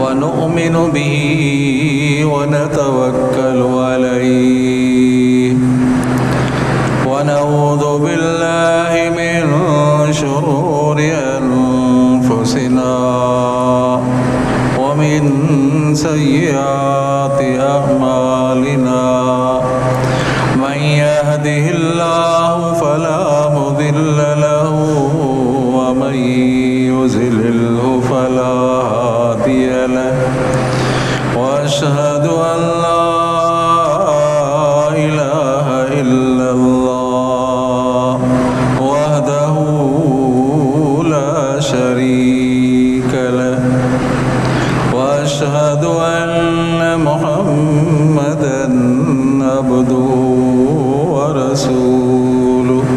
ونؤمن به ونتوكل عليه ونعوذ بالله من شرور أنفسنا ومن سيئات أعمالنا من يهده الله فلا مضل له ومن يضلله فلا هادي له وأشهد أن لا إله إلا الله وحده لا شريك له وأشهد أن محمدا عبده ورسوله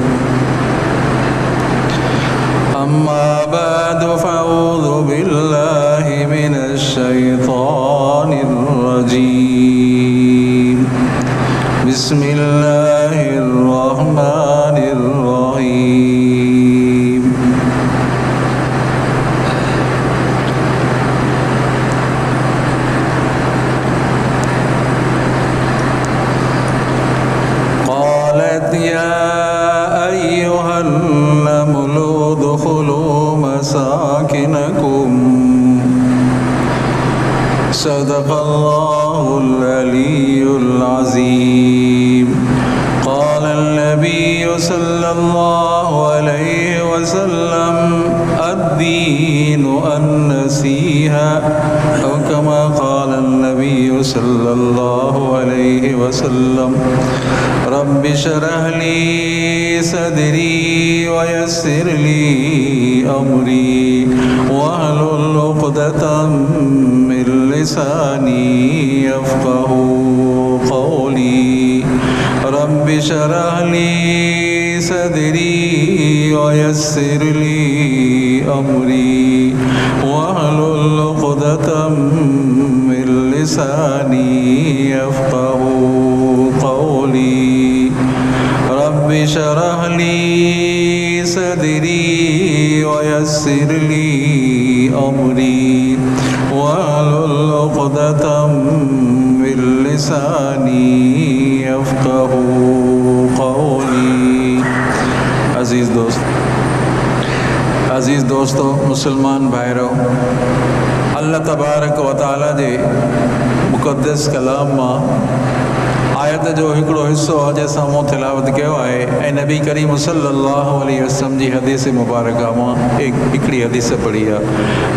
أما بعد فأعوذ بالله من الشيطان الرجيم بسم الله الرحمن الرحيم قالت يا أيها النمل ادخلوا مساكنكم صدق الله العلي العظيم قال النبي صلى الله عليه وسلم الدين النصيحة أو كما قال النبي صلى الله عليه وسلم رب اشرح لي صدري ويسر لي أمري واحلل عقدة من لساني يفقه قولي رب اشرح لي صدري ويسر لي أمري واحلل عقدة من لساني يفقه قولي رب اشرح لي صدري ويسر لي أمري واحلل عقدة من لساني يفقه قولي अज़ीज़ दोस्तों मुसलमान भाइरों अल्लाह तबारक व तआला जे मुक़द्दस कलाम मां आयत जो हिकिड़ो हिस्सो अॼु असां मूं तिलावत कयो आहे ऐं नबी करीम सल्लल्लाहु अलैहि वसल्लम जी हदीस मुबारक मां हिकिड़ी हदीस पढ़ी आहे।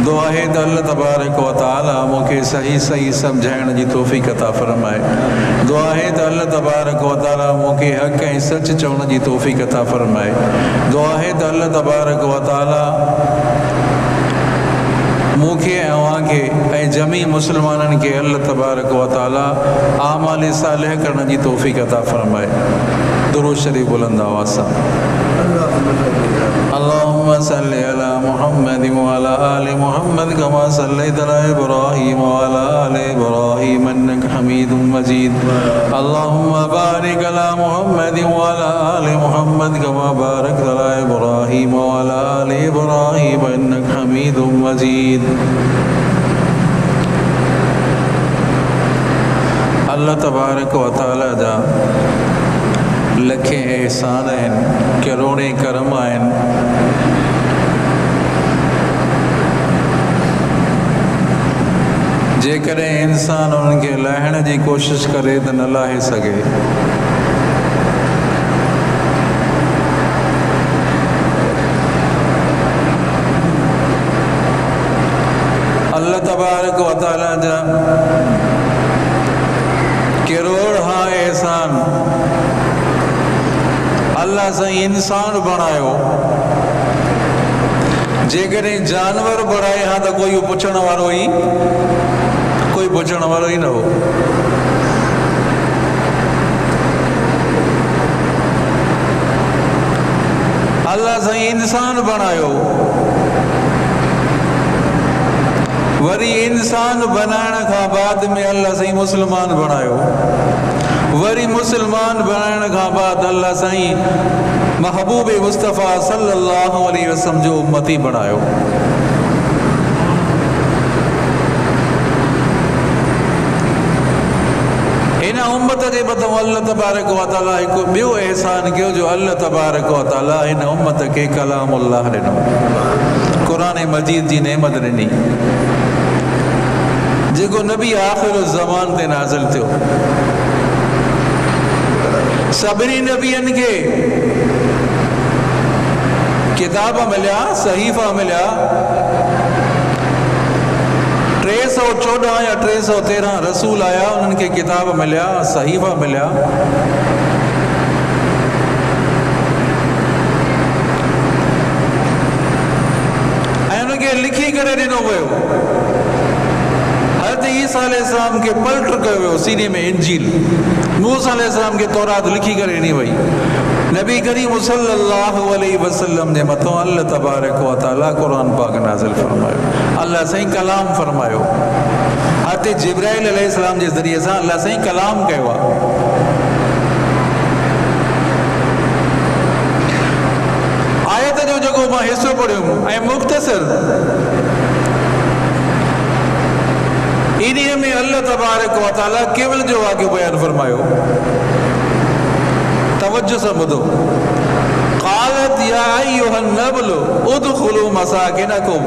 दुआ आहे त अल्लाह तबारक व तआला मूंखे सही सही सम्झाइण जी तौफ़ीक़ अता फ़रमाए। दुआ आहे त अल्लाह तबारक व तआला मूंखे हक़ ऐं सच चवण जी तौफ़ीक़ अता फ़रमाए। दुआ आहे त अल्लाह तबारक व तआला मूंखे अव्हांखे ऐं जमी मुसलमाननि खे अल्लाह तबारक व तआला आमाल सालिह करण जी तौफ़ीक़ अता फ़रमाए। दुरूद शरीफ बुलंद आवाज़ सां अल्लाहुम्मा सल्लि अला मुहम्मद व अला आलि मुहम्मद कमा सल्लैत अला इब्राहीम व अला आलि इब्राहीम इन्नका हमीदुम मजीद। अल्लाहुम्मा बारिक अला मुहम्मद व अला आलि मुहम्मद कमा बारकत अला इब्राहीम व अला आलि इब्राहीम इन्नका हमीदुम मजीद। अल्लाह तबारक व तआला जा लखे एहसान आहिनि, करोड़े करम आहिनि। जेकॾहिं इंसान उन्हनि खे लाहिण जी कोशिशि करे त न लाहे सघे। अल्लाह तबारक व तआला जा करोड़ हा एहसान। अल्लाह साईं इंसान बणायो, जेकॾहिं जानवर बणाए हा त कोई पुछण वारो ई न हो। अल्लाह साईं इंसान बणायो, वरी इंसान बनाइण खां बाद में अल्लाह साईं मुसलमान बणायो, वरी मुसलमान बनाइण खां बाद अल्लाह साईं महबूब मुस्तफ़ा सल्लल्लाहु अलैहि वसल्लम जो उम्मती बणायो। जे मथां अल्लाह तबारक व तआला हिकु ॿियो एहसान कयो जो अल्लाह तबारक व तआला हिन उम्मत खे कलामुल्लाह ॾिनो, क़ुरान मजीद जी नेमत ॾिनी जेको नबी आख़िर ज़मान ते नाज़िल थियो। सभिनी नबियनि खे किताब मिलिया, सहीफ़ा मिलिया। 314 या 313 रसूल आया, उन्हनि खे किताब मिलिया, सहीफ़ा मिलिया। ऐं उनखे लिखी करे ॾिनो वियो। हज़रत ईसा अलैहिस्सलाम खे पलट कयो वियो सीने में इंजील। मूसा अलैहिस्सलाम खे तौरात लिखी करे ॾिनी वई। नबी करीम सल्लल्लाहु अलैहि वसल्लम जे मथां अल्लाह तबारक व तआला क़ुरान पाक नाज़िल फरमायो, अल्लाह साईं कलाम फरमायो। हज़रत जिब्राइल अलैहिस्सलाम जे ज़रिए सां अल्लाह साईं कलाम कयो आहे। आयत जो जेको मां हिसो पढ़ियो ऐं मुख़्तसर इन्हीअ में अल्लाह तबारक व तआला केवल जो वाक़ियो बयान फरमायो। तवज्जो सां ॿुधो। क़ालत या अय्युहन नबलु उदखुलू मसाकिनकुम।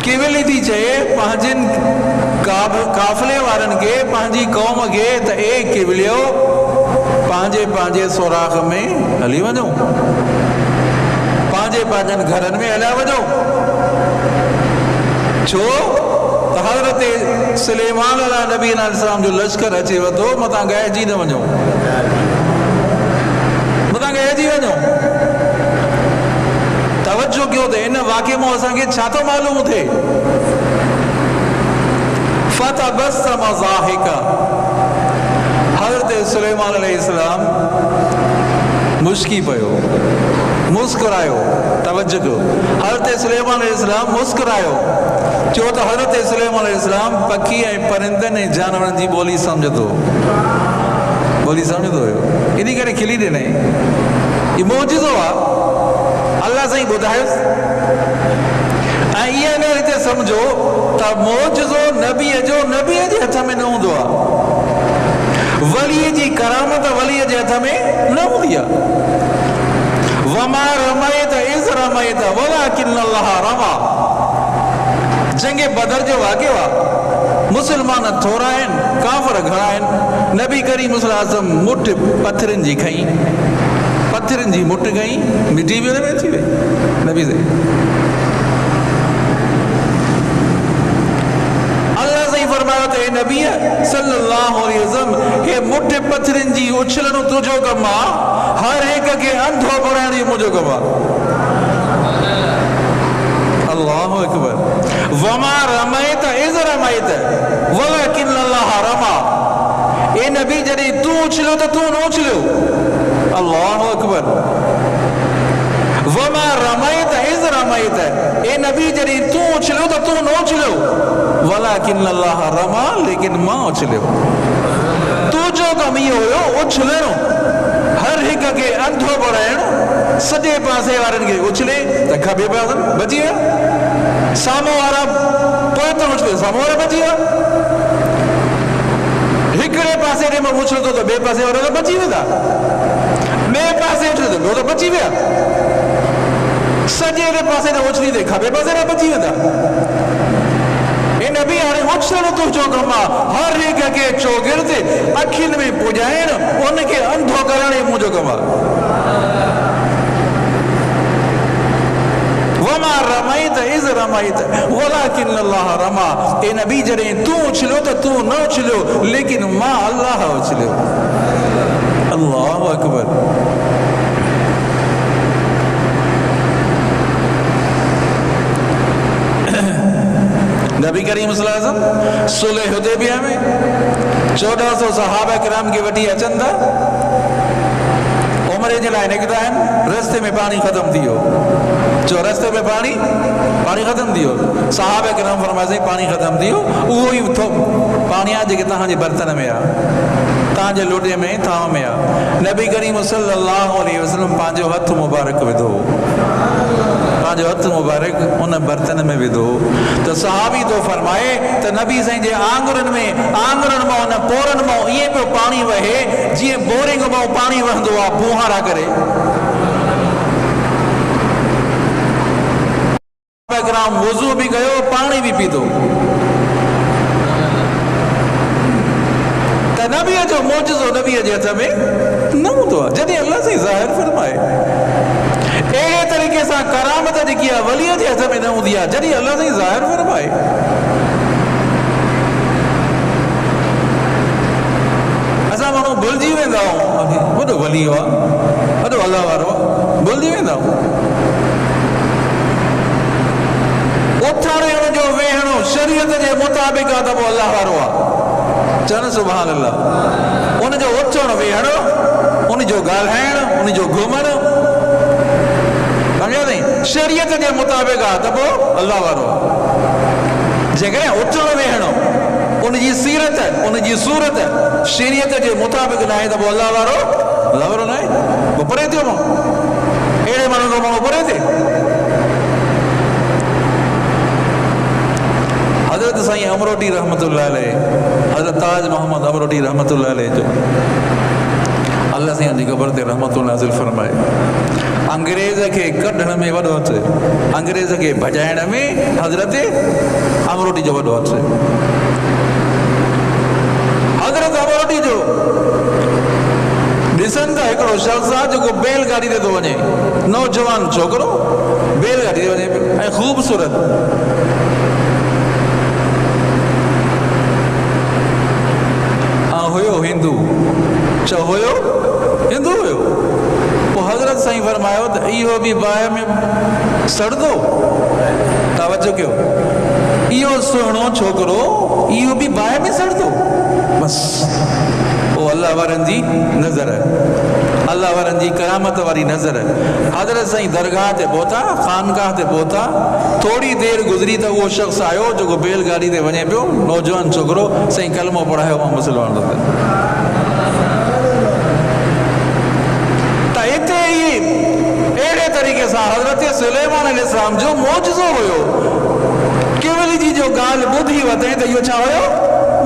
केवल थी चए पंहिंजनि काफ़िले वारनि खे, पंहिंजी क़ौम खे त ए केवलियो पंहिंजे पंहिंजे सोराख़ में हली वञो, पंहिंजे पंहिंजनि घरनि में हलिया वञो। छो हज़रत सुलेमान नबी अलैहिस्सलाम जो लश्कर अचेव थो, मथां ॻाइजी न वञो, मथां ॻाइजी वञो। तवज्जो कयो त इन वाक़े मां असांखे छा थो मालूम थिए। फतबस्सम ज़ाहिका। हज़रत सुलेमान अलैहिस्सलाम मुस्की पियो, मुस्कुरायो। तवज्जो कयो, हज़रत सुलेमान अलैहिस्सलाम मुस्कुरायो। छो त हज़रत सुलेमान अलैहिस्सलाम पखी ऐं परिंदनि ऐं जानवरनि जी ॿोली सम्झंदो हुयो, इन करे खिली ॾिनई। हीउ मौजूज़ो आहे, अल्लाह साईं ॿुधायोसि। ऐं ईअं न हिते सम्झो त मौजूज़ो नबीअ जो नबीअ जे हथ में न हूंदो आहे, वलीअ जी करामत वलीअ जे हथ में न हूंदी आहे। वमा रमयत इज़ रमयत वलाकिन अल्लाह रमा। जंगे बदर जो वाक़ियो आहे। मुसलमान थोरा आहिनि, काफ़िर घणा आहिनि। नबी करीम सल्लल्लाहु अलैहि वसल्लम मुठ पत्थरनि जी खई, पत्थरनि जी मुठ खई, मिटी बि न थी वई। नबी से अल्लाह साईं फरमायो त हे नबी सल्लल्लाहु अलैहि वसल्लम, हे मुठ पत्थरनि जी उछलणु तुंहिंजो कमु आहे, हर हिक खे अंधो बणाइण जो मुंहिंजो कमु आहे। अल्लाहु अकबर। वमा रमयत इज़ रमयत वलाकिन अल्लाह रमा। ए नबी जॾहिं तूं उछलियो त तूं न उछलियो। अल्लाहु अकबर। वमा रमयत इज़ रमयत। ए नबी जॾहिं तूं उछलियो त तूं न उछलियो। वलाकिन अल्लाह रमा, लेकिन मां उछलियो। तुंहिंजो कमु इहो हुयो उछलणो, हर हिक खे अंधो बणाइणो। सॼे पासे वारनि खे उछले त खॿे पासे बची विया, साम्हूं वारा पोइ त उछले साम्हूं वारा बची विया। हिकिड़े पासे ॾे मां उछलंदो त ॿिए पासे वारा त बची वेंदा, ॿिए पासे उछले त ॿियो त बची विया। सॼे पासे न उछली त खॿे पासे न बची वेंदा। इन बि हाणे उछलणु तुंहिंजो कमु आहे, हर हिक खे चौगिर्द अखियुनि में पुॼाइण, उनखे अंधो करण ई मुंहिंजो कमु आहे। वमा रमयत इज़ रमयत वलाकिन अल्लाह रमा। ए नबी जॾहिं तूं उछलियो त तूं न उछलियो, लेकिन मां अल्लाह उछलियो। अल्लाहु अकबर। नबी करीम सल्लल्लाहु अलैहि वसल्लम सुलह हुदैबिया में 1400 सहाबा किराम के वठी अचनि था, उमरे जे लाइ निकिता आहिनि। रस्ते में पानी ख़त्म थी वियो। जो रस्ते में पानी ख़त्म थी वियो। सहाबा किराम फरमाइसे पानी ख़त्म थी वियो। उहो ई पानी आहे जेके तव्हांजे बर्तन में आहे, तव्हांजे लोटे में, थांव में आहे। नबी करीम सल्लल्लाहु अलैहि वसल्लम पंहिंजो हथ मुबारक विधो, पंहिंजो हथ मुबारक उन बर्तन में विधो त सहाबी तो फरमाए त नबी साईं जे आंगुरनि मां उन पोरनि मां ईअं पियो पाणी वहे जीअं बोरिंग मां पाणी वहंदो आहे फुहारा करे। वुज़ू भी कयो, पानी भी पीतो। त नबीअ जो मौजज़ो नबीअ जे हथ में न हूंदो आहे जॾहिं अल्लाह साईं ज़ाहिर फरमाए। अहिड़े तरीक़े सां करामत जेकी आहे वलीअ जे हथ में न हूंदी आहे जॾहिं अल्लाह साईं ज़ाहिर फरमाए। असां माण्हू भुलिजी वेंदा आहियूं, वॾो वली आहे, वॾो अल्लाह वारो आहे, भुलिजी वेंदा आहियूं। उथण जो वेहणो शरीयत जे मुताबिक़ आहे त पोइ अल्लाह वारो आहे। चवनि सुभान अल्लाह। उनजो उथण वेहणो, उनजो ॻाल्हाइण, उनजो घुमण सम्झो नहीं शरीयत जे मुताबिक़ आहे त पोइ अल्लाह वारो आहे। जेकॾहिं उथण वेहणो उनजी सीरत, उनजी सूरत शरीयत जे मुताबिक़ न आहे त पोइ अल्लाह वारो न आहे। पोइ परे थियो माण्हू, अहिड़े माण्हू खां माण्हू परे थिए। हज़रत साईं अमरोटी रहमतुल्लाह अलैह, हज़रत ताज मोहम्मद अमरोटी रहमतुल्लाह अलैह जो अल्लाह साईं जी क़बर ते रहमतुल्लाह नाज़िल फरमाए। अंग्रेज़ खे कढण में वॾो हथु, अंग्रेज़ खे भॼाइण में हज़रत अमरोटी जो वॾो हथु। हज़रत अमरोटी जो ॾिसनि था हिकिड़ो शख़्स आहे जेको बैलगाड़ी ते थो वञे, नौजवान छोकिरो बैलगाड़ी ते वञे ऐं ख़ूबसूरत। हुयो हिंदू, चओ हुयो हिंदू हुयो। पोइ हज़रत साईं फरमायो त इहो बि बाहि में सड़ंदो। तवजो कयो, इहो सुहिणो छोकिरो इहो बि बाहि में सड़ंदो। बसि पोइ अल्लाह वारनि जी नज़र, अल्लाह वारनि जी करामत वारी नज़र। हज़रत साईं दरगाह ते पहुता, ख़ानगाह ते पहुता। थोड़ी देरि गुज़री त उहो शख़्स आयो जेको बैलगाड़ी ते वञे पियो, नौजवान छोकिरो। साईं कलमो पढ़ायो, मां मुस्लमान थो थियां। त हिते ई अहिड़े तरीक़े सां हज़रत सुलेमान अलैहिस्सलाम जो मौजज़ो हुयो। केवल जी जो ॻाल्हि ॿुधी वरितईं त इहो छा हुयो?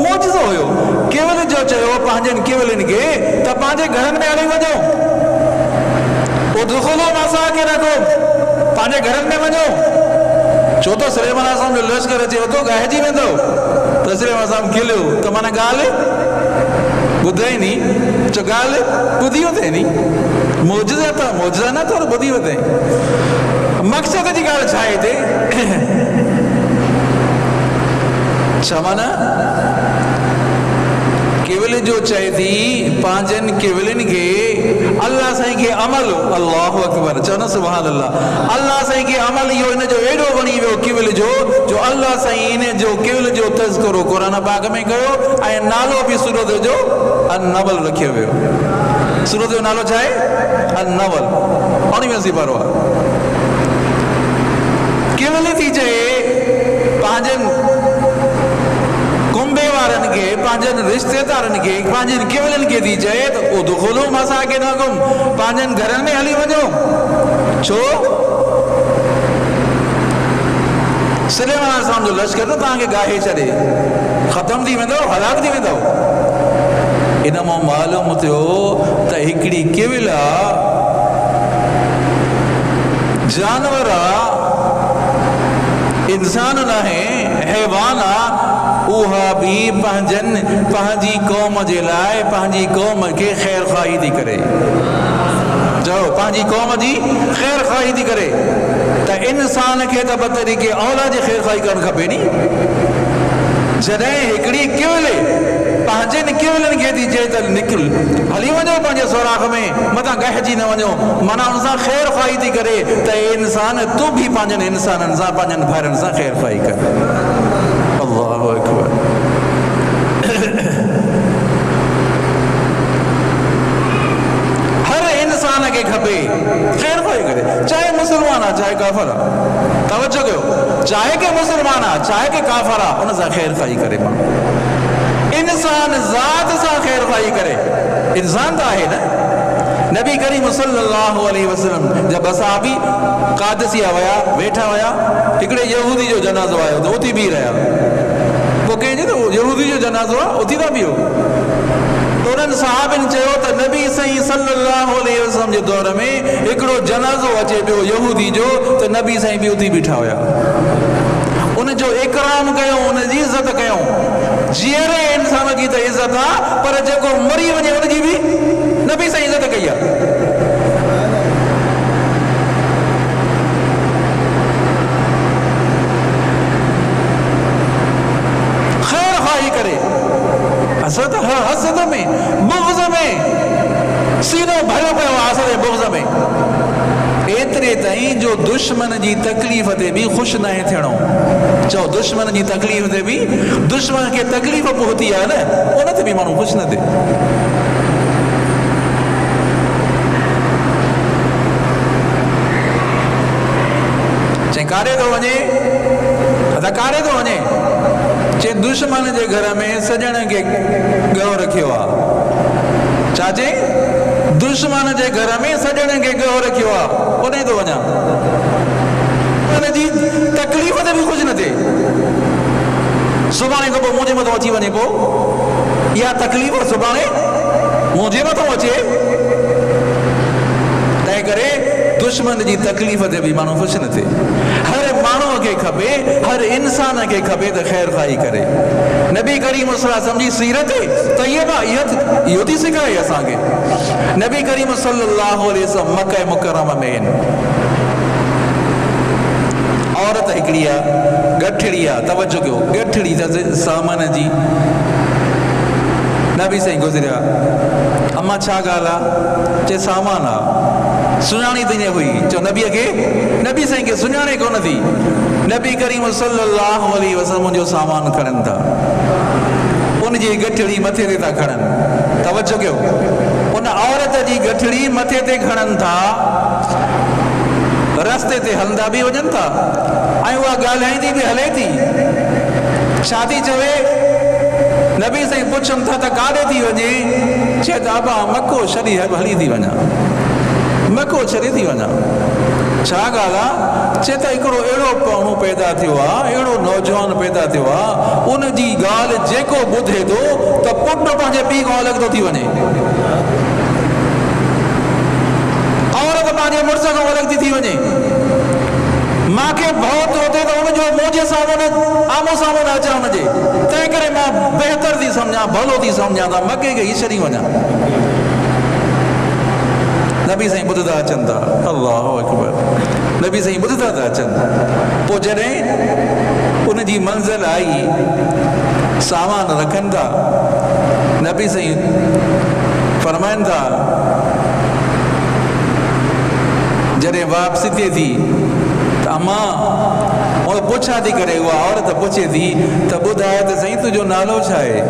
मौजज़ो हुयो। केवल जो चयो पंहिंजनि केवलनि खे त पंहिंजे घरनि में हली वञो, उदख़ुलू मसाकिनकुम, पंहिंजे घरनि में वञो। छो त सुलेमान अलैहिस्सलाम जो लश्कर अचे थो, ॻाइजी वेंदो। त सुलेमान अलैहिस्सलाम खिलियो त माना ॻाल्हि ॿुधई नी, चो ॻाल्हि ॿुधी वरितई नी। मौजज़ा त मौजज़ा न थोरो ॿुधी वरितई। मक़सद जी ॻाल्हि छा आहे हिते? छा माना केवल जो चए थी पंहिंजनि केवलनि खे अल्लाह साईं खे अमल, अल्लाहु अकबर, चओ न सुभान अल्लाह। अल्लाह साईं खे अमल इहो इन जो एॾो वणी वियो केवल जो अल्लाह साईं इन जो केवल जो तज़किरो क़ुरान पाक में कयो ऐं नालो बि सूरत जो अन-नवल रखियो वियो। सूरत जो नालो छा आहे? अन-नवल। 19 सिपारो आहे। केवल थी चए पंहिंजनि कुंबे वारनि खे, पंहिंजनि रिश्तेदारनि खे, पंहिंजनि केवलनि खे थी चए त उदख़ुलू मसाकिनकुम, पंहिंजनि घरनि में हली वञो। छो? सुलेमान अलैहिस्सलाम जो लश्कर त तव्हांखे गाहे छॾे, ख़तम थी वेंदो, हलाक थी वेंदो। इन मां मालूम थियो त हिकिड़ी केवल आहे, जानवर आहे, इंसान न आहे, हैवान आहे। उहा बि पंहिंजी क़ौम जे लाइ पंहिंजी क़ौम खे ख़ैर ख़्वाही थी करे। चओ पंहिंजी क़ौम जी ख़ैर ख़्वाही थी करे। त इंसान खे त बतरी के औलाद जी ख़ैर ख़्वाही करणु खपे नी। जॾहिं हिकिड़ी केवल पंहिंजनि केवलनि खे थी चए त निकिल हली वञो पंहिंजे सोराख़ में, मथां गहिजी न वञो, माना हुन सां ख़ैर ख़्वाही थी करे त इंसान तूं बि पंहिंजनि इंसाननि सां, पंहिंजनि भाइरनि सां ख़ैर ख़्वाही कर। अल्लाहु अकबर। हर इंसान खे खपे ख़ैर ख़्वाही करे, चाहे मुसलमान आहे चाहे काफ़िर आहे। तवज्जो कयो, चाहे के मुसलमान आहे चाहे के काफ़िर आहे, उन सां ख़ैर ख़्वाही करे। मां इंसान ज़ात सां ख़ैर ख़्वाही करे, इंसान त आहे न। नबी करीम सल्लल्लाहु अलैहि वसल्लम जब सहाबी कादसिया वया वेठा हुआ, हिकिड़े यहूदी जो जनाज़ो आयो त उथी बीह रहिया। पोइ कंहिंजे त यहूदी जो जनाज़ो आहे, उथी था बीहो। त उन्हनि सहाबिन चयो त नबी सही सल्लल्लाहु अलैहि वसल्लम जे दौर में हिकिड़ो जनाज़ो अचे पियो यहूदी जो, त नबी साईं बि उथी बीठा हुया। उनजो इकराम कयो, उनजी इज़त कयो। जीअरे इंसान जी त इज़त आहे, पर जेको मरी वञे उनजी बि नबी साईं इज़त कई आहे। खैर खाई करे हसद में बुग़्ज़ में सीनो भरियो पियो आहे, हसद ऐं बुग़्ज़ में। एतिरे ताईं जो दुश्मन जी तकलीफ़ ते बि ख़ुशि नाहे थियणो। चओ दुश्मन जी तकलीफ़ ते बि, दुश्मन खे तकलीफ़ पहुती आहे न, उन ते बि माण्हू ख़ुशि न थिए। चई कारे थो वञे, कारे थो वञे। चई दुश्मन जे घर में सजण खे ॻहो रखियो आहे। छा चई? दुश्मन जे घर में सजण खे ॻहो रखियो आहे, उन थो वञा। उनजी तकलीफ़ ते बि कुझु न थिए। सुभाणे खां पोइ मुंहिंजे मथां अची वञे, पोइ इहा तकलीफ़ सुभाणे मुंहिंजे मथां अचे। तंहिं करे दुश्मन जी तकलीफ़ ते बि माण्हू ख़ुशि न थिए। हर माण्हूअ खे खपे, हर इंसान खे खपे त ख़ैर खाई करे। नबी करीम सल्लल्लाहु अलैहि वसल्लम जी सीरत तय्यबा इहो थी सेखारे असांखे। नबी करीम सल्लल्लाहु अलैहि वसल्लम मक्का मुकरमा में औरत हिकिड़ी आहे, गठड़ी आहे। तवज्जो कयो, गठड़ी सामान जी। नबी साईं गुज़रिया। अम्मा छा ॻाल्हि आहे? चए सामान आहे। सुञाणी त ईअं हुई। चओ नबीअ खे, नबी साईं खे सुञाणे कोन थी। नबी करीम सल्लल्लाहु अलैहि वसल्लम मुंहिंजो सामान खणनि था, उनजी गठड़ी मथे ते था खणनि। तवज्जो कयो, उन औरत जी गठड़ी मथे ते खणनि था, रस्ते ते हलंदा बि वञनि था, ऐं उहा ॻाल्हाईंदी बि हले थी। छा थी चवे? नबी साईं पुछनि था त काॾे थी वञे? चए त अबा मको छॾी हली थी वञा, मको छॾे थी वञा। छा ॻाल्हि आहे? चए त हिकिड़ो अहिड़ो माण्हू पैदा थियो आहे, अहिड़ो नौजवान पैदा थियो आहे, उनजी ॻाल्हि जेको ॿुधे थो त पुटु पंहिंजे पीउ खां अलॻि थो थी वञे, औरत पंहिंजे मुड़ुस खां अलॻि थी वञे। मूंखे भउ थो थिए त हुनजो मुंहिंजे साम्हूं आमो साम्हूं न अचां हुनजे। तंहिं करे मां बहितर थी सम्झां, भलो थी सम्झां त मके खे ई छॾी वञा। नबी साईं ॿुधंदा अचनि था। अल्लाहु अकबर। नबी साईं ॿुधंदा था अचनि। पोइ जॾहिं उनजी मंज़िल आई, सामान रखनि था, नबी साईं फरमाइनि था, जॾहिं वापसी थिए थी त अम्मा और पुछा थी करे, उहा औरत पुछे थी त ॿुधाए त सही तुंहिंजो नालो छा आहे?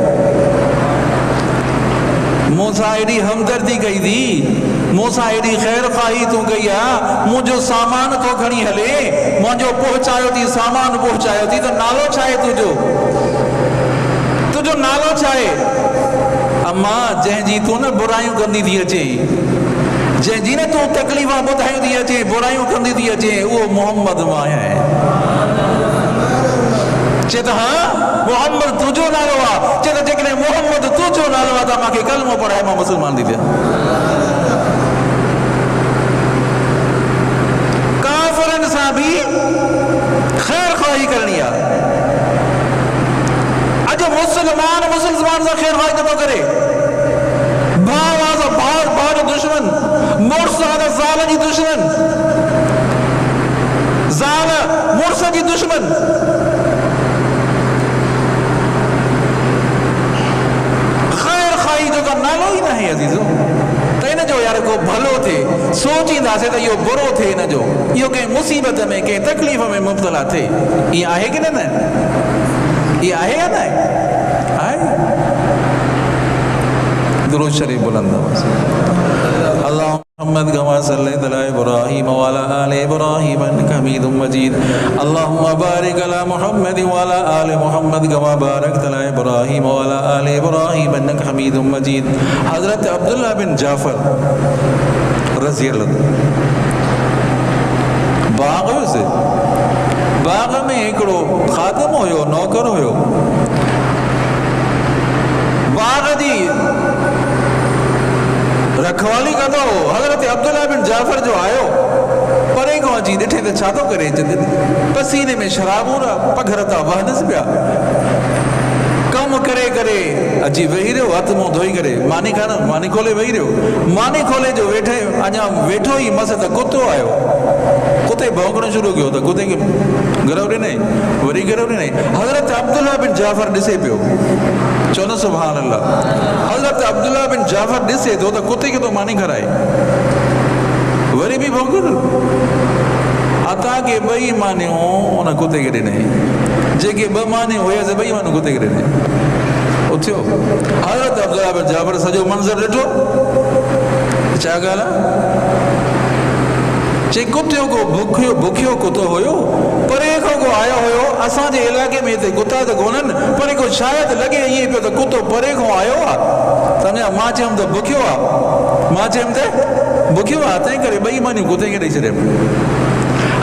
मूंसां एॾी हमदर्दी कई थी, मूंसां एॾी ख़ैर ख़ाही तूं कई आहे, मुंहिंजो सामान तो खणी हले, मुंहिंजो पहुचायो थी, सामान पहुचायो थी, त नालो छा आहे तुंहिंजो? तुंहिंजो नालो छा आहे? अम्मा जंहिंजी तूं न बुरायूं कंदी थी अचे, जंहिंजी न तूं तकलीफ़ां ॿुधायूं थी अचे, बुरायूं कंदी थी अचे, उहो मोहम्मद मां आहे। चए त हा मोहम्मद तुंहिंजो नालो आहे। चए त जेकॾहिं मोहम्मद तुंहिंजो नालो आहे त मूंखे कलमो पढ़ाए, मां मुस्लमान थी थियां। काफ़िरनि सां बि ख़ैर ख़ाही करणी आहे। अॼु मुस्लमान सां ख़ैर ख़ाही नथो करे। भाउ आहे त भाउ जो दुश्मन, मुड़ुस आहे त ज़ाल जी दुश्मन, ज़ाल मुड़ुस जी दुश्मन। ख़ैर ख़ाही जो त नालो ई न आहे अज़ीज़ो। त इन जो यार को भलो थिए, सोचींदासीं त इहो बुरो थिए, इन जो इहो कंहिं मुसीबत में, कंहिं तकलीफ़ में मुब्तला थिए। ईअं आहे की न? इहा आहे या न आहे? दुरूद शरीफ बुलंद अल्लाह। محمد كما صليت على إبراهيم وعلى آل إبراهيم إنك حميد مجيد اللهم بارك على محمد وعلى آل محمد كما باركت على إبراهيم وعلى آل إبراهيم إنك حميد مجيد حضرت عبداللہ بن جعفر رضی اللہ باغ से बाग में हिकिड़ो खादिम हुयो नौकर हुयो बाग जी रखवाली कंदो हो हज़रत अब्दुल्ला बिन जाफर जो आयो परे खां अची ॾिठे त छा थो करे पसीने में शराबूरा पघर था वहनस पिया कम करे करे अची वेही रहियो हथ मुंहुं धोई करे मानी खोले वेही रहियो मानी खोले जो वेठे अञा वेठो ई मस त कुतो आयो कुते भौंकणो शुरू कयो त कुते खे गरव ॾिनई वरी गरव ॾिनई हज़रत अब्दुल्ला बिन जाफर ॾिसे पियो चओ न सुभान अल्लाह हज़रत अब्दुल्ला बिन जाफर ॾिसे थो त कुते खे तो मानी खाराए वरी बि भौंकण अता के ॿई मानियूं उन कुते खे ॾिनई जेके ॿ मानियूं हुयसि ॿई मानियूं कुते खे ॾिनई उथियो हज़रत अब्दुल्ला बिन जाफर सॼो मंज़र ॾिठो छा ॻाल्हि आहे जे कुते को बुखियो कुतो हुयो परे खां को आयो हुयो असांजे इलाइक़े में हिते कुता त कोन्हनि पर को शायदि लॻे ईअं पियो त कुतो परे खां आयो आहे सम्झा मां चयुमि त बुखियो आहे तंहिं करे ॿई मानियूं कुते खे ॾेई छॾियमि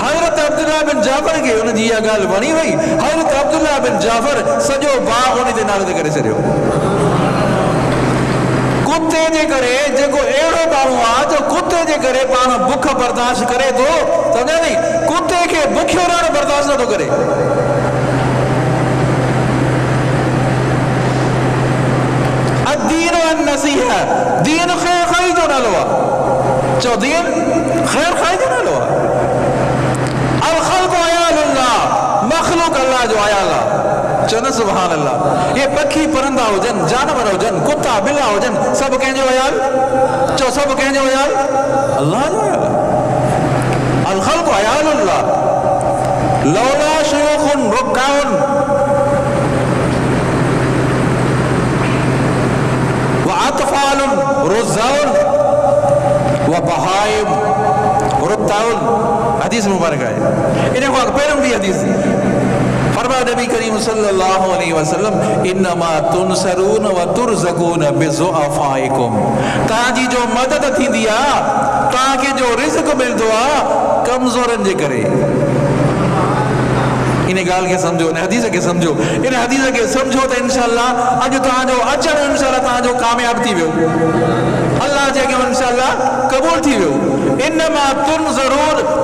हज़रत अब्दुल्ला बिन जाफर खे हुनजी इहा ॻाल्हि वणी वई हज़रत अब्दुल्ला बिन जाफर सॼो बाग़ उन ते नाले ते करे छॾियो कुते जे करे जेको अहिड़ो माण्हू आहे जो कुते जे करे पाण बुख बर्दाश्त करे थो सम्झा नी कुते खे बुखियो रहण बर्दाश्त नथो करे अदीन नसीहा दीन ख़ैर खाई जो नालो आहे चओ दीन ख़ैर खाई जो नालो आहे अल ख़ल्क़ अयालुल्लाह मख़लूक अल्लाह जो अयाल आहे चओ न सुभान अल्लाह ये पखी परंदा हुजनि जानवर हुजनि कुता बिला हुजनि सभु कंहिंजो अयाल चओ सभु कंहिंजो अयाल अल्लाह जो अयाल अल ख़ल्क़ अयालुल्लाह लौला शुयूख़ुन रुक्काउन व अतफ़ालुन रुज़्ज़ाउन व बहाइम रुत्ताउन हदीस मुबारक है इन खां पहिरियों बि हदीस फरमाया नबी करीम सल्लल्लाहु अलैहि वसल्लम इन्नमा तुनसरून व तुरज़क़ून बिज़ुअफ़ाइकुम ताजी जो मदद थींदी आहे ताके जो रिज़्क़ मिलंदो आहे कमज़ोरनि जे करे इन ॻाल्हि खे सम्झो इन हदीस खे सम्झो इन हदीस खे सम्झो त इंशाअल्लाह अॼु तव्हांजो अचणु इंशाअल्लाह तव्हांजो कामयाब थी वियो अल्लाह जे अॻियां इंशाअल्लाह क़बूल थी वियो इन्नमा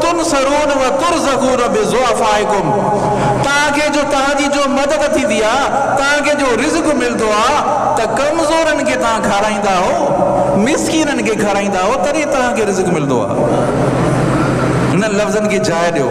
तुनसरून व तुरज़क़ून बिज़ुअफ़ाइकुम ताके जो ताजी जो मदद थींदी आहे ताके जो रिज़्क़ मिलंदो आहे त कमज़ोरनि खे तव्हां खाराईंदा हो मिस्कीननि खे खाराईंदा हो तॾहिं तव्हांखे रिज़्क़ मिलंदो आहे इन लफ़्ज़नि खे जाइ ॾियो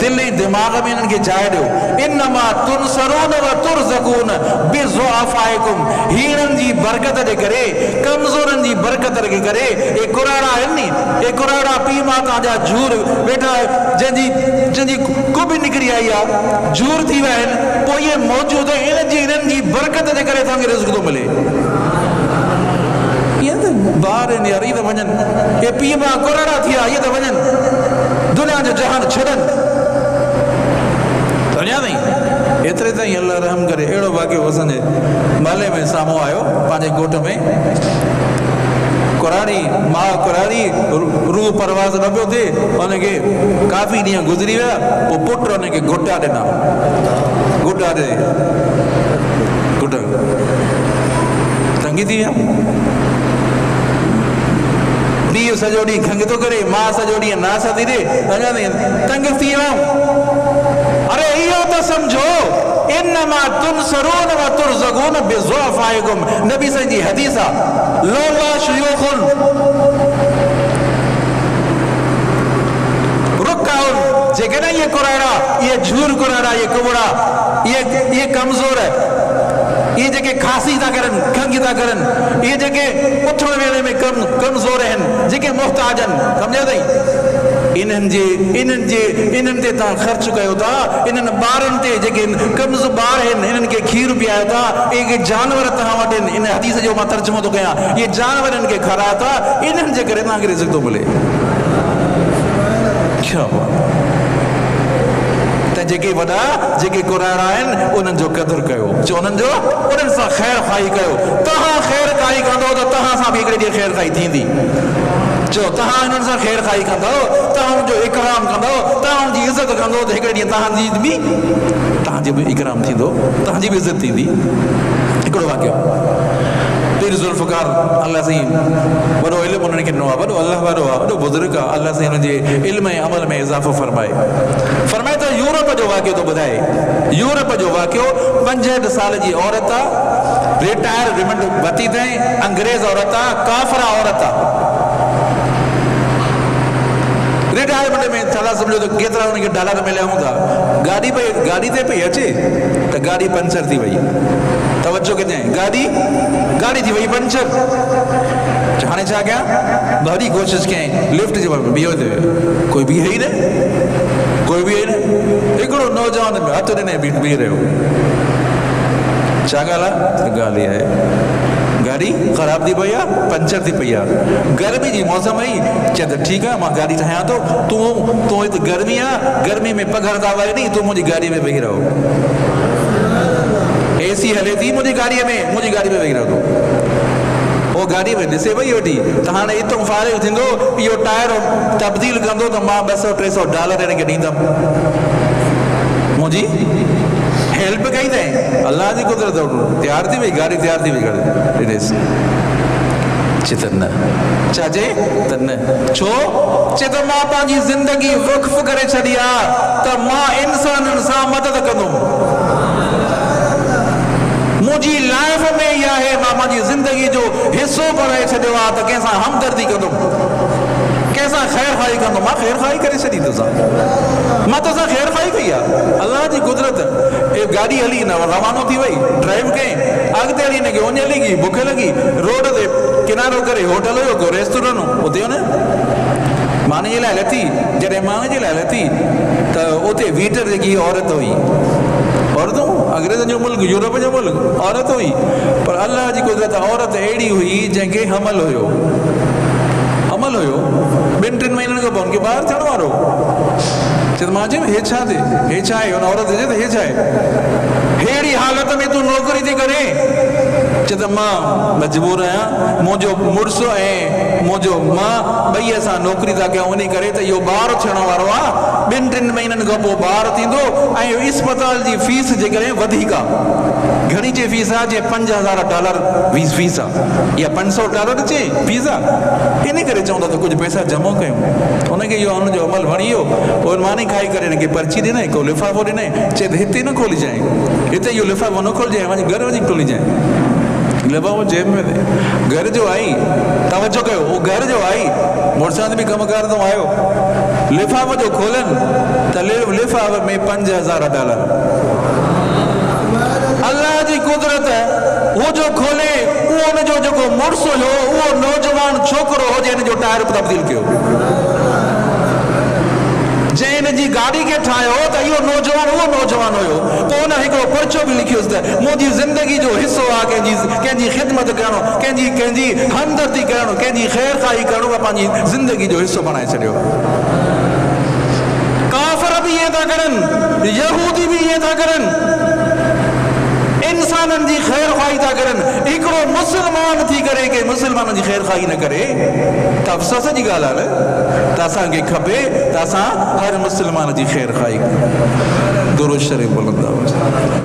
दिलि ऐं दिमाग़ में इन्हनि खे जाइ ॾियो इन्नमा तुनसरून व तुरज़क़ून बिज़ुअफ़ाइकुम हीणनि जी बरकत जे करे कमज़ोरनि जी बरकत जे करे ए कुराड़ा आहिनि नी ए कुराड़ा पीउ माता जा झूर वेठा जंहिंजी कुबी निकिरी आई आहे झूर थी विया आहिनि पोइ इहे मौजूदु इन्हनि जी बरकत जे करे तव्हांखे रिज़्क़ थो मिले ॿार आहिनि यार इहे त वञनि हे पीउ मां कुराड़ा थी विया इहे त वञनि दुनिया जो जहान छॾनि सम्झा अथई एतिरे ताईं अल्लाह रहम करे अहिड़ो वाक़ियो असांजे महले में साम्हूं आयो पंहिंजे ॻोठ में कुराड़ी मां कुराड़ी रूह परवाज़ न पियो थिए हुनखे काफ़ी ॾींहं गुज़री विया पोइ पुट हुनखे घुटा ॾिना घुटा ॾे घुट तंगी थी विया पीउ सॼो ॾींहुं खंघ थो करे मां सॼो ॾींहुं नास थी ॾे तंग थी विया अरे इहो त सम्झो इन्नमा तुनसरून व तुरज़क़ून बिज़ुअफ़ाइकुम नबी साईं जी हदीस आहे लौला शुयूख़ुन रुक्काउन जेकॾहिं इहे कुराड़ा इहे झूर कुराड़ा इहे कुबड़ा इहे कमज़ोर ये जेके खांसी था करन खंघ था करन ये जेके उथण वेले में कमज़ोर आहिनि जेके मुहताज आहिनि सम्झो अथई इन्हनि ते तव्हां ख़र्च कयो था, इन्हनि ॿारनि ते जेके कम्ज़ ॿार आहिनि इन्हनि खे खीर पीआयो था, इहे जानवर तव्हां वटि आहिनि, इन हदीस जो मां तर्जुमो थो कयां, इहे जानवर इन्हनि खे खारायो था, इन्हनि जे करे तव्हांखे रिज़्क़ थो मिले। क्या बात। त जेके वॾा जेके कुराड़ा आहिनि उन्हनि जो क़दुरु कयो, चओ उन्हनि सां ख़ैर खाई कयो। तव्हां ख़ैर खाई कंदो त तव्हां सां बि हिकिड़े ॾींहुं ख़ैर खाई थींदी। चओ तव्हां हिननि सां ख़ैर खाई कंदो, तव्हां जो इकराम कंदो, तव्हांजी इज़त कंदो त हिकिड़े ॾींहुं तव्हांजी बि इकराम थींदो, तव्हांजी बि इज़त थींदी। हिकिड़ो वाक़ियो, पीर ज़ुल्फ़कार अल्लाह साईं वॾो इल्मु उन्हनि खे ॾिनो आहे, वॾो अल्लाह वारो आहे, वॾो बुज़ुर्ग आहे, अल्लाह साईं हुनजे इल्म ऐं अमल में इज़ाफ़ो फरमाए त यूरोप जो वाक़ियो थो ॿुधाए। यूरोप जो वाक़ियो, 65 साल जी औरत आहे, रिटायरमेंट वरिती अथई, अंग्रेज़ औरत आहे, काफ़िरा औरत आहे। रिटायरमेंट में छा सम्झो त केतिरा हुनखे डॉलर मिलिया हूंदा। गाॾी ते पई अचे त गाॾी पंचर थी वई। तवजो किथे, गाॾी थी वई पंचर। हाणे छा कयां, ॾाढी कोशिशि कयईं, लिफ्ट जे बीहो ते कोई बीहे ई न, हिकिड़ो नौजवान हथ ॾिने बीह रहियो। छा ॻाल्हि आहे? ॻाल्हि इहा आहे, गाॾी ख़राब थी पई आहे, पंचर थी पई आहे, गर्मी जी मौसम आई, चए त ठीकु आहे मां गाॾी ठाहियां थो, तूं हिते गर्मी आहे, गर्मी में पघर था वञे नी, तूं मुंहिंजी गाॾीअ में वेही रहो, AC हले थी मुंहिंजी गाॾीअ में वेही रहो। उहो गाॾी में ॾिसे पई वेठी त हाणे हितां फारिग थींदो, इहो टायर तब्दील कंदो त मां $200-300 हिनखे ॾींदुमि। मुंहिंजी हेल्प कई अथई, अल्लाह जी कुदरत, तयारु थी वई गाॾी, तयारु थी वई ॾिस। चए त न, छा चए त न, छो? चए त मां पंहिंजी ज़िंदगी वक़्फ़ करे छॾी आहे त मां इंसाननि सां मदद कंदुमि। मुंहिंजी लाइफ में इहा आहे, मां पंहिंजी ज़िंदगी जो हिसो बणाए छॾियो आहे त कंहिंसां हमदर्दी कंदुमि, कंहिंसां ख़ैर खाई कंदुमि। मां ख़ैर खाई करे छॾी तोसां, मां तोसां ख़ैर खाई कई आहे, अल्लाह जी कुदरत। गाॾी हली न रवानो थी वई, ड्राइव कयईं, अॻिते हली हिनखे उञ लॻी, बुख लॻी, रोड ते किनारो करे होटल हुयो, को रेस्टोरेंट उते हो न, माने जे लाइ लथी, जॾहिं माने जे लाइ लथी त उते वीटर जेकी औरत हुई, औरतूं अंग्रेज़नि जो मुल्क, यूरोप जो मुल्क, औरत हुई, पर अल्लाह जी कुदरत औरत अहिड़ी हुई जंहिंखे हमल हुयो, 2-3 महीननि खां पोइ हुनखे ॿाहिरि थियण वारो। चए त मां चयुमि हे छा थिए, हे छा आहे? हुन औरत चए त हे छा आहे? अहिड़ी हालत में तूं नौकरी थी करे? चए त मां मजबूर आहियां, मुंहिंजो मुड़ुसु ऐं मुंहिंजो मां ॿई असां नौकरी था कयूं, उन करे त इहो ॿारु थियण वारो आहे, 2-3 महीननि खां पोइ ॿारु थींदो, ऐं इस्पताल जी फीस जेकॾहिं वधीक आहे, घणी जे फीस आहे? जे $5000 फीस आहे, या $500 चए फीस आहे। इन करे चवंदा त कुझु पैसा जमा कयूं। हुनखे इहो हुनजो अमल वणी वियो, पोइ मानी खाई करे हिनखे पर्ची ॾिनई, को लिफ़ाफ़ो ॾिनई, चए त हिते न खोलिजांइ, हिते इहो लिफ़ाफ़ो न खोलिजांइ, वञी घर वञी खोलिजांइ। लिफ़ाफ़ो जेब में दे, घर जो आई, तवजो कयो, उहो घर जो आई, मुड़ुसां बि कमकार तो आयो, लिफ़ाफ़ो जो खोलनि त लिफ़ाफ़े में $5000। अल्लाह जी कुदरत, वो जो खोले उहो हुनजो जेको मुड़ुसु हुयो, उहो नौजवान छोकिरो हो जंहिं जो टायर तब्दील कयो, जंहिं हिन जी गाॾी खे ठाहियो त इहो उहो नौजवान हुयो। पोइ हुन हिकिड़ो पर्चो बि लिखियोसि त मुंहिंजी ज़िंदगी जो हिसो आहे कंहिंजी ख़िदमत करणु, कंहिंजी हमदर्दी करणु, कंहिंजी ख़ैर खाई करणु, पंहिंजी ज़िंदगी जो हिसो बणाए छॾियो। काफ़िर बि ईअं था करनि, यहूदी बि ईअं था करनि, इंसाननि जी ख़ैर खाई था करनि। हिकिड़ो मुस्लमान थी करे के मुस्लमाननि जी ख़ैर खाई न करे त अफ़सोस जी ॻाल्हि आहे न। त असांखे खपे त असां हर मुस्लमान जी ख़ैर खाई दुरूद शरीफ़ बोलंदा हुजूं।